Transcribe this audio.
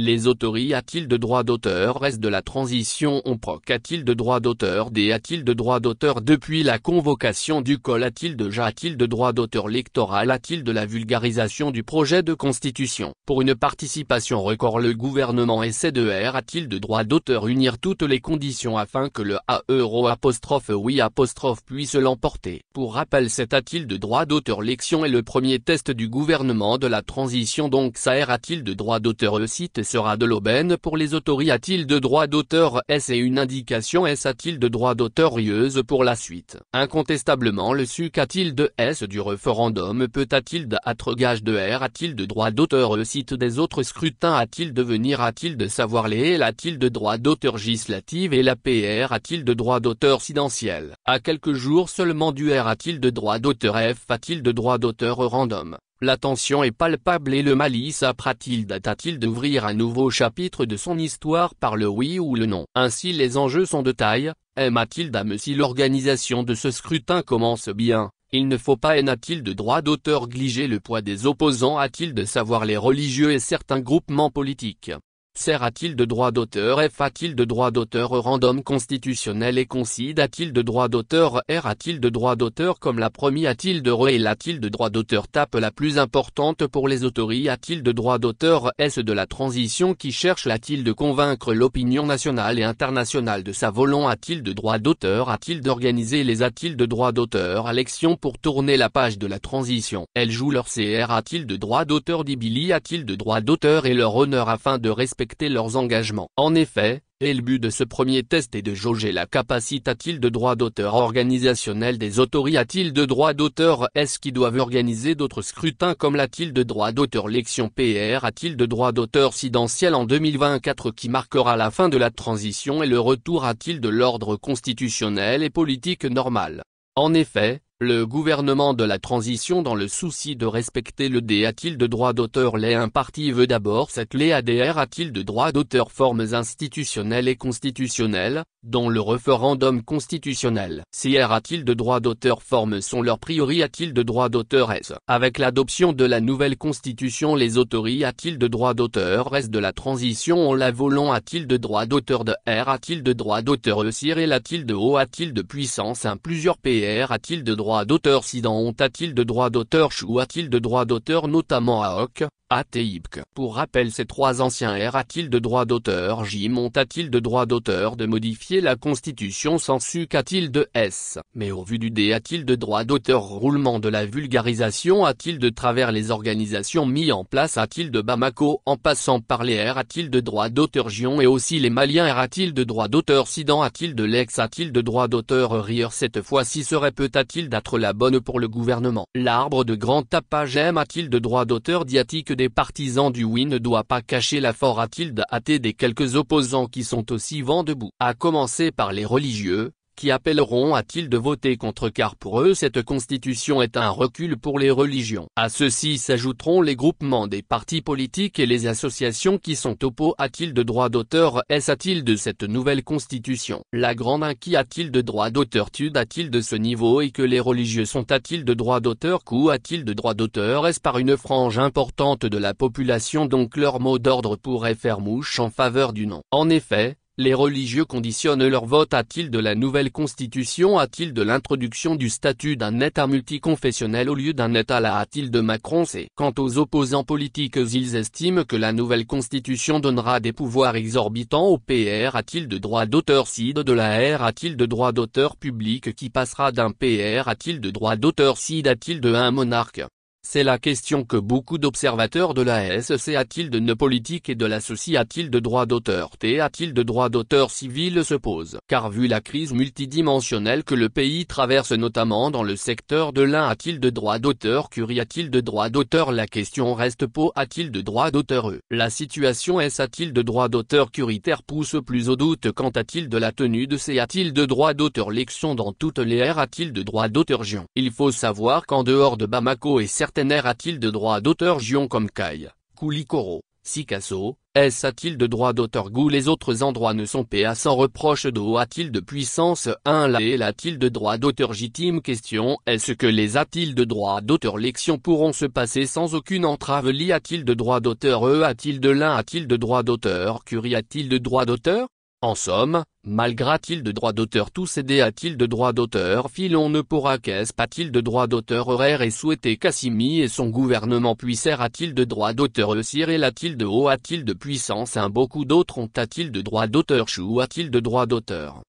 Les autori a-t-il de droit d'auteur? Est-ce de la transition on proc a-t-il de droit d'auteur? D a-t-il de droit d'auteur depuis la convocation du col? A-t-il déjà a-t-il de droit d'auteur électoral? A-t-il de la vulgarisation du projet de constitution? Pour une participation record le gouvernement essaie de a-t-il de droit d'auteur unir toutes les conditions afin que le oui puisse l'emporter. Pour rappel cet a-t-il de droit d'auteur l'élection est le premier test du gouvernement de la transition donc ça a-t-il de droit d'auteur le site sera de l'aubaine pour les autori a-t-il de droit d'auteur est une indication a-t-il de droit d'auteur rieuse pour la suite. Incontestablement le suc a-t-il de du référendum peut-a-t-il d'être gage de a-t-il de droit d'auteur le site des autres scrutins a-t-il de venir a-t-il de savoir les a-t-il de droit d'auteur législative et la PR a-t-il de droit d'auteur présidentiel. À quelques jours seulement du a-t-il de droit d'auteur a-t-il de droit d'auteur random. La tension est palpable et le malice a-t-il d'ouvrir un nouveau chapitre de son histoire par le oui ou le non. Ainsi les enjeux sont de taille, a-t-il si l'organisation de ce scrutin commence bien, il ne faut pas a-t-il de droit d'auteur négliger le poids des opposants a-t-il de savoir les religieux et certains groupements politiques. A-t-il de droit d'auteur a-t-il de droit d'auteur random constitutionnel et concide a-t-il de droit d'auteur a-t-il de droit d'auteur comme l'a promis a-t-il de a-t-il de droit d'auteur tape la plus importante pour les autori a-t-il de droit d'auteur est-ce de la transition qui cherche a-t-il de convaincre l'opinion nationale et internationale de sa volonté a-t-il de droit d'auteur a-t-il d'organiser les a-t-il de droit d'auteur élections pour tourner la page de la transition elles jouent leur a-t-il de droit d'auteur d'Ibili a-t-il de droit d'auteur et leur honneur afin de respecter leurs engagements. En effet, le but de ce premier test est de jauger la capacité a-t-il de droit d'auteur organisationnel des autori a-t-il de droit d'auteur est-ce qu'ils doivent organiser d'autres scrutins comme l'a-t-il de droit d'auteur l'élection PR a-t-il de droit d'auteur présidentiel en 2024 qui marquera la fin de la transition et le retour a-t-il de l'ordre constitutionnel et politique normal. En effet, le gouvernement de la transition dans le souci de respecter le a-t-il de droit d'auteur un parti veut d'abord cette ADR a-t-il de droit d'auteur formes institutionnelles et constitutionnelles, dont le référendum constitutionnel. A-t-il de droit d'auteur formes sont leurs priori a-t-il de droit d'auteur avec l'adoption de la nouvelle constitution les autori a-t-il de droit d'auteur de la transition ont la volonté a-t-il de droit d'auteur de a-t-il de droit d'auteur et a-t-il de a-t-il de puissance plusieurs PR a-t-il de droit d'auteur a-t-il de droit d'auteur ou a-t-il de droit d'auteur notamment à Hoc, ATIPC. Pour rappel ces trois anciens a-t-il de droit d'auteur a-t-il de droit d'auteur de modifier la constitution sans suc a-t-il de mais au vu du a-t-il de droit d'auteur roulement de la vulgarisation a-t-il de travers les organisations mis en place a-t-il de Bamako en passant par les a-t-il de droit d'auteur et aussi les Maliens a-t-il de droit d'auteur a-t-il de a-t-il de droit d'auteur rire cette fois-ci serait peut-a-t-il d'être la bonne pour le gouvernement. L'arbre de grand tapage a-t-il de droit d'auteur diatique des partisans du oui ne doit pas cacher la fort a-t-il des quelques opposants qui sont aussi vent debout. À commencer par les religieux, qui appelleront a-t-il de voter contre car pour eux cette constitution est un recul pour les religions. À ceci s'ajouteront les groupements des partis politiques et les associations qui sont opposés a-t-il de droit d'auteur a-t-il de cette nouvelle constitution. La grande inquiétude a-t-il de droit d'auteur a-t-il de ce niveau et que les religieux sont a-t-il de droit d'auteur a-t-il de droit d'auteur est-ce par une frange importante de la population donc leur mot d'ordre pourrait faire mouche en faveur du non. En effet, les religieux conditionnent leur vote a-t-il de la nouvelle constitution a-t-il de l'introduction du statut d'un État multiconfessionnel au lieu d'un État a-t-il de Macron Quant aux opposants politiques ils estiment que la nouvelle constitution donnera des pouvoirs exorbitants au PR a-t-il de droit d'auteur de la a-t-il de droit d'auteur public qui passera d'un PR a-t-il de droit d'auteur a-t-il de un monarque. C'est la question que beaucoup d'observateurs de la SEC a-t-il de nos politiques et de la ceci a-t-il de droit d'auteur a-t-il de droit d'auteur civil se pose. Car vu la crise multidimensionnelle que le pays traverse notamment dans le secteur de l'un a-t-il de droit d'auteur Curie a-t-il de droit d'auteur la question reste a-t-il de droit d'auteur La situation a-t-il de droit d'auteur curitaire pousse plus au doute quant a-t-il de la tenue de a-t-il de droit d'auteur l'élection dans toutes les a-t-il de droit d'auteur Il faut savoir qu'en dehors de Bamako et certaines a-t-il de droit d'auteur comme Kai, Koulikoro, Picasso, est-ce a-t-il de droit d'auteur goût les autres endroits ne sont pas sans reproche d'eau a-t-il de puissance 1 la et a-t-il de droit d'auteur légitime question est-ce que les a-t-il de droit d'auteur l'élection pourront se passer sans aucune entrave li a-t-il de droit d'auteur a-t-il de l'un a-t-il de droit d'auteur curie a-t-il de droit d'auteur? En somme, malgré a-t-il de droit d'auteur tout cédé a-t-il de droit d'auteur Filon ne pourra qu'est-ce pas-t-il de droit d'auteur horaire et souhaiter qu'Assimi et son gouvernement puissent a-t-il de droit d'auteur Cyril a-t-il de haut a-t-il de puissance un beaucoup d'autres ont a-t-il de droit d'auteur Chou a-t-il de droit d'auteur